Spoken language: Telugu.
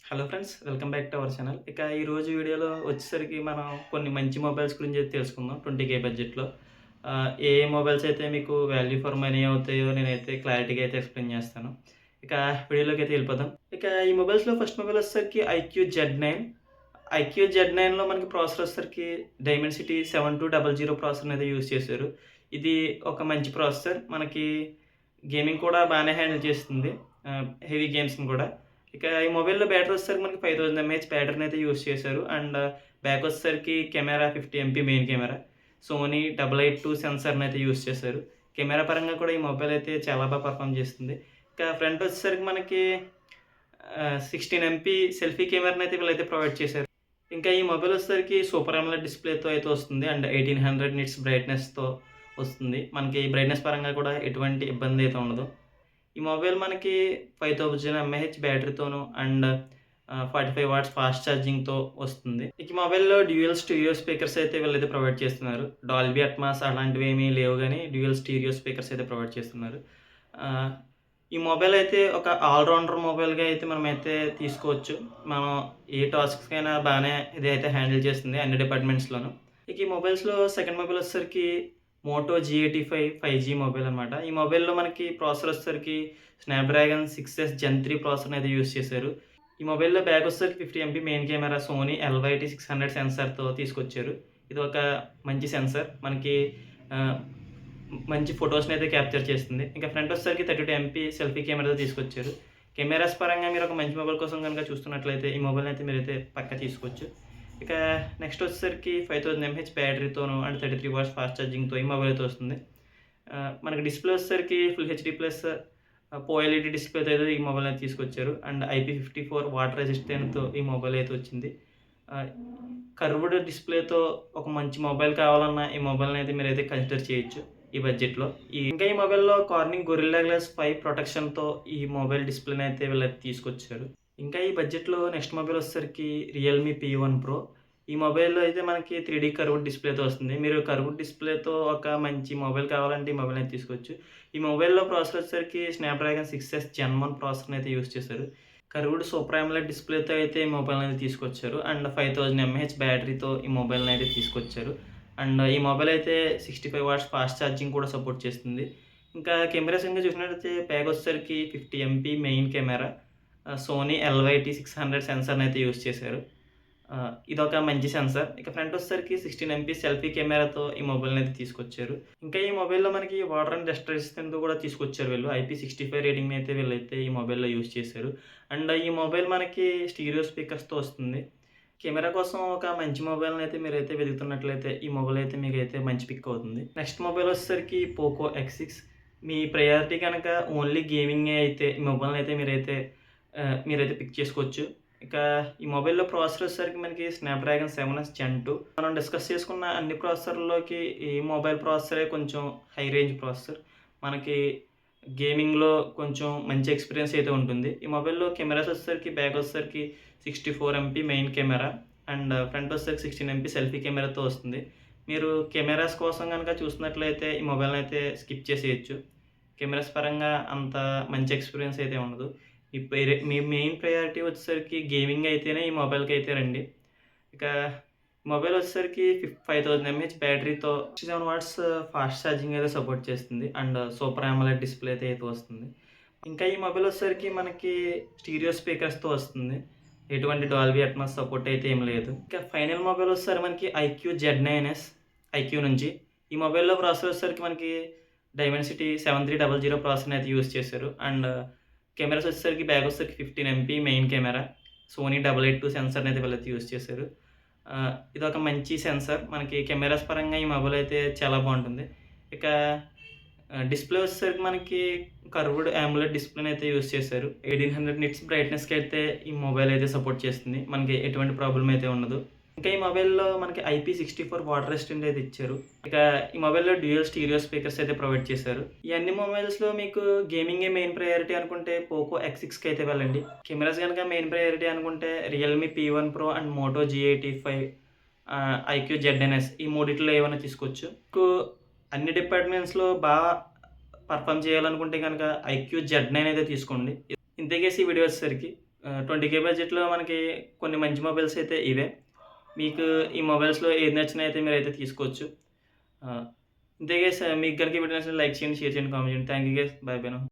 Hello friends, welcome back to our channel. ఇక ఈరోజు వీడియోలో వచ్చేసరికి మనం కొన్ని మంచి మొబైల్స్ గురించి అయితే తెలుసుకుందాం 20K బడ్జెట్‌లో. ఏ మొబైల్స్ అయితే మీకు వాల్యూ ఫర్ మనీ అవుతాయో నేనైతే క్లారిటీగా అయితే ఎక్స్‌ప్లెయిన్ చేస్తాను. ఇక వీడియోలోకి అయితే వెళ్ళిపోదాం. ఇక ఈ మొబైల్స్‌లో ఫస్ట్ మొబైల్ వచ్చేసరికి ఐక్యూ జెడ్9. ఐక్యూ జెడ్9లో మనకి ప్రాసెసర్ వచ్చేసరికి డైమెన్సిటీ 7200 ప్రాసెసర్ అనేది యూజ్ చేశారు. ఇది ఒక మంచి ప్రాసెసర్. మనకి గేమింగ్ కూడా బాగానే హ్యాండిల్ చేస్తుంది. హెవీ గేమ్స్‌ని కూడా. ఇక ఈ మొబైల్‌లో బ్యాటరీ వచ్చేసరికి మనకి 5000 ఎంఏహెచ్ బ్యాటరీని అయితే యూజ్ చేశారు. అండ్ బ్యాక్ వచ్చేసరికి camera 50 MP main camera. Sony 882 సెన్సార్‌ని అయితే యూజ్ చేశారు. కెమెరా పరంగా కూడా ఈ మొబైల్ అయితే చాలా బాగా పర్ఫార్మ్ చేస్తుంది. ఇక ఫ్రంట్ వచ్చేసరికి మనకి 16 ఎంపీ సెల్ఫీ కెమెరాని అయితే వీళ్ళైతే ప్రొవైడ్ చేశారు. ఇంకా ఈ మొబైల్ వచ్చేసరికి సూపర్ అమోలెడ్ డిస్‌ప్లేతో అయితే వస్తుంది. అండ్ 1800 నిట్స్ బ్రైట్‌నెస్‌తో వస్తుంది. మనకి బ్రైట్‌నెస్ పరంగా కూడా ఎటువంటి ఇబ్బంది అయితే ఉండదు. ఈ మొబైల్ మనకి 5000 ఎంఏహెచ్ బ్యాటరీతోను అండ్ 45 వాట్స్ ఫాస్ట్ ఛార్జింగ్‌తో వస్తుంది. ఇక ఈ మొబైల్‌లో డ్యూయల్ స్టీరియో స్పీకర్స్ అయితే వీళ్ళైతే ప్రొవైడ్ చేస్తున్నారు. డాల్బీ అట్మాస్ అలాంటివి ఏమీ లేవు గానీ డ్యూయల్ స్టీరియో స్పీకర్స్ అయితే ప్రొవైడ్ చేస్తున్నారు. ఆహ్, ఈ మొబైల్ అయితే ఒక ఆల్ రౌండర్ మొబైల్‌గా అయితే మనమైతే తీసుకోవచ్చు. మనం ఏ టాస్క్స్‌కైనా బానే ఇదైతే హ్యాండిల్ చేస్తుంది అన్ని డిపార్ట్మెంట్స్‌లోను. ఇక ఈ మొబైల్స్‌లో సెకండ్ మొబైల్ వచ్చేసరికి మోటో జీ85 5జీ మొబైల్ అనమాట. ఈ మొబైల్‌లో మనకి ప్రాసెసర్ వచ్చేసరికి స్నాప్‌డ్రాగన్ 6ఎస్ జెన్ 3 ప్రాసెసర్‌ని అయితే యూజ్ చేశారు. ఈ మొబైల్‌లో బ్యాక్ వచ్చేసరికి 50 MP main camera Sony LYT 600 సెన్సార్‌తో తీసుకొచ్చారు. ఇది ఒక మంచి సెన్సార్. మనకి ఆహ్, మంచి ఫోటోస్‌ని అయితే క్యాప్చర్ చేస్తుంది. ఇంకా ఫ్రంట్ వచ్చేసరికి 32 ఎంపీ సెల్ఫీ కెమెరాతో తీసుకొచ్చారు. కెమెరాస్ పరంగా మీరు ఒక మంచి మొబైల్ కోసం గనుక చూస్తున్నట్లయితే ఈ మొబైల్‌ని అయితే మీరైతే పక్కా తీసుకోవచ్చు. ఇక నెక్స్ట్ వచ్చేసరికి 5000 ఎంహెచ్ బ్యాటరీతోను అండ్ 33 వాట్స్ ఫాస్ట్ ఛార్జింగ్‌తో ఈ మొబైల్ అయితే వస్తుంది. మనకి డిస్‌ప్లే వచ్చేసరికి ఫుల్ హెచ్‌డీ ప్లస్ ఓఎల్ఈడీ డిస్‌ప్లేతో అయితే ఈ మొబైల్ అయితే తీసుకొచ్చారు. అండ్ IP54 వాటర్ రెసిస్టెంట్‌తో ఈ మొబైల్ అయితే వచ్చింది. ఆహ్, కర్వ్డ్ డిస్‌ప్లేతో ఒక మంచి మొబైల్ కావాలన్నా ఈ మొబైల్‌ని అయితే మీరైతే కన్సిడర్ చేయొచ్చు ఈ బడ్జెట్‌లో. ఇంకా ఈ మొబైల్‌లో కార్నింగ్ గొరిల్లా గ్లాస్ 5 ప్రొటెక్షన్‌తో ఈ మొబైల్ డిస్‌ప్లేని అయితే వీళ్ళైతే తీసుకొచ్చారు. ఇంకా ఈ బడ్జెట్‌లో నెక్స్ట్ మొబైల్ వచ్చేసరికి రియల్‌మీ P1 ప్రో. ఈ మొబైల్‌లో అయితే మనకి 3డీ కర్వ్డ్ డిస్‌ప్లేతో వస్తుంది. మీరు కర్వ్డ్ డిస్‌ప్లేతో ఒక మంచి మొబైల్ కావాలంటే ఈ మొబైల్ అయితే తీసుకోవచ్చు. ఈ మొబైల్‌లో ప్రాసెసర్ వచ్చేసరికి స్నాప్‌డ్రాగన్ 6ఎస్ జెన్ 1 ప్రాసెసర్‌ని అయితే యూజ్ చేశారు. కర్వ్డ్ సూపర్ అమోలెడ్ డిస్‌ప్లేతో అయితే ఈ మొబైల్‌ని అయితే తీసుకొచ్చారు. అండ్ 5000 ఎంఏహెచ్ బ్యాటరీతో ఈ మొబైల్‌ని అయితే తీసుకొచ్చారు. అండ్ ఈ మొబైల్ అయితే 65 వాట్స్ ఫాస్ట్ ఛార్జింగ్ కూడా సపోర్ట్ చేస్తుంది. ఇంకా కెమెరాస్ కనుక చూసినట్లయితే బ్యాక్ వచ్చేసరికి 50 MP main camera. Sony LYT 600 సెన్సార్‌ని అయితే యూజ్ చేశారు. ఇదొక మంచి సెన్సార్. ఇక ఫ్రంట్ వచ్చేసరికి 16 ఎంపీ సెల్ఫీ కెమెరాతో ఈ మొబైల్‌ని అయితే తీసుకొచ్చారు. ఇంకా ఈ మొబైల్‌లో మనకి వాటర్ అండ్ డస్ట్ రెసిస్టెంట్‌తో కూడా తీసుకొచ్చారు వీళ్ళు. IP65 రేటింగ్‌ని అయితే వీళ్ళైతే ఈ మొబైల్‌లో యూజ్ చేశారు. అండ్ ఈ మొబైల్ మనకి స్టీరియో స్పీకర్స్‌తో వస్తుంది. కెమెరా కోసం ఒక మంచి మొబైల్‌ని అయితే మీరైతే వెతుకుతున్నట్లయితే ఈ మొబైల్ అయితే మీకైతే మంచి పిక్ అవుతుంది. నెక్స్ట్ మొబైల్ వచ్చేసరికి పోకో X6. మీ ప్రయారిటీ గనక ఓన్లీ గేమింగే అయితే ఈ మొబైల్‌ని అయితే మీరైతే పిక్ చేసుకోవచ్చు. ఇక ఈ మొబైల్‌లో ప్రాసెసర్ వచ్చేసరికి మనకి స్నాప్‌డ్రాగన్ 7ఎస్ జెన్ 2. మనం డిస్కస్ చేసుకున్న అన్ని ప్రాసెసర్‌ల్లోకి ఈ మొబైల్ ప్రాసెసరే కొంచెం హై రేంజ్ ప్రాసెసర్. మనకి గేమింగ్‌లో కొంచెం మంచి ఎక్స్‌పీరియన్స్ అయితే ఉంటుంది. ఈ మొబైల్‌లో కెమెరాస్ వచ్చేసరికి బ్యాక్ వచ్చేసరికి 64 MP main camera and front వచ్చేసరికి 16 ఎంపీ సెల్ఫీ కెమెరాతో వస్తుంది. మీరు కెమెరాస్ కోసం గనక చూస్తున్నట్లయితే ఈ మొబైల్‌ని అయితే స్కిప్ చేసేయొచ్చు. కెమెరాస్ పరంగా అంత మంచి ఎక్స్‌పీరియన్స్ అయితే ఉండదు. మీ మెయిన్ ప్రయారిటీ వచ్చేసరికి గేమింగ్ అయితేనే ఈ మొబైల్‌కి అయితే రండి. ఇక మొబైల్ వచ్చేసరికి 5000 ఎంఏహెచ్ బ్యాటరీతో 67 వాట్స్ ఫాస్ట్ ఛార్జింగ్ అయితే సపోర్ట్ చేస్తుంది. అండ్ సూపర్ అమోలెడ్ డిస్‌ప్లే అయితే వస్తుంది. ఇంకా ఈ మొబైల్ వచ్చేసరికి మనకి స్టీరియో స్పీకర్స్‌తో వస్తుంది. ఎటువంటి డాల్బీ అట్మాస్ సపోర్ట్ అయితే ఏమి లేదు. ఇంకా ఫైనల్ మొబైల్ వచ్చేసరికి మనకి ఐక్యూ జెడ్9ఎస్ ఐక్యూ నుంచి. ఈ మొబైల్‌లో ప్రాసెసర్ వచ్చేసరికి మనకి డైమెన్సిటీ 7300 ప్రాసెసర్‌ని అయితే యూజ్ చేశారు. అండ్ కెమెరాస్ వచ్చేసరికి బ్యాక్ వచ్చేసరికి 15 ఎంపీ మెయిన్ కెమెరా. సోనీ 882 సెన్సార్‌ని అయితే వీళ్ళైతే యూజ్ చేశారు. ఇదొక మంచి సెన్సార్. మనకి కెమెరాస్ పరంగా ఈ మొబైల్ అయితే చాలా బావుంటుంది. ఇక డిస్‌ప్లే వచ్చేసరికి మనకి కర్వ్డ్ అమోలెడ్ డిస్‌ప్లేని అయితే యూజ్ చేశారు. 1800 నిట్స్ బ్రైట్‌నెస్‌కి అయితే ఈ మొబైల్ అయితే సపోర్ట్ చేస్తుంది. మనకి ఎటువంటి ప్రాబ్లమ్ అయితే ఉండదు. ఇంకా ఈ మొబైల్‌లో మనకి IP64 వాటర్ రెసిస్టెంట్ అయితే ఇచ్చారు. ఇక ఈ మొబైల్‌లో డ్యూయల్ స్టీరియో స్పీకర్స్ అయితే ప్రొవైడ్ చేశారు. ఈ అన్ని మొబైల్స్‌లో మీకు గేమింగే మెయిన్ ప్రయారిటీ అనుకుంటే పోకో X6కి అయితే వెళ్ళండి. కెమెరాస్ గనుక మెయిన్ ప్రయారిటీ అనుకుంటే Realme P1 pro and Moto G85 iQOO జెడ్9ఎస్ ఈ మూడిట్లో ఏవైనా తీసుకోవచ్చు. మీకు అన్ని డిపార్ట్మెంట్స్‌లో పర్ఫార్మ్ చేయాలనుకుంటే గనక ఐక్యూ జెడ్9 అయితే తీసుకోండి. ఇంతకేసి ఈ వీడియో వచ్చేసరికి 20,000 బడ్జెట్‌లో మనకి కొన్ని మంచి మొబైల్స్ అయితే ఇవే. మీకు ఈ మొబైల్స్‌లో ఏది నచ్చినా అయితే మీరైతే తీసుకోవచ్చు. ఇంతే గైస్, మీకు గనుక ఈ వీడియో నచ్చితే లైక్ చేయండి, షేర్ చేయండి, కామెంట్ చేయండి. Thank you guys. By by now.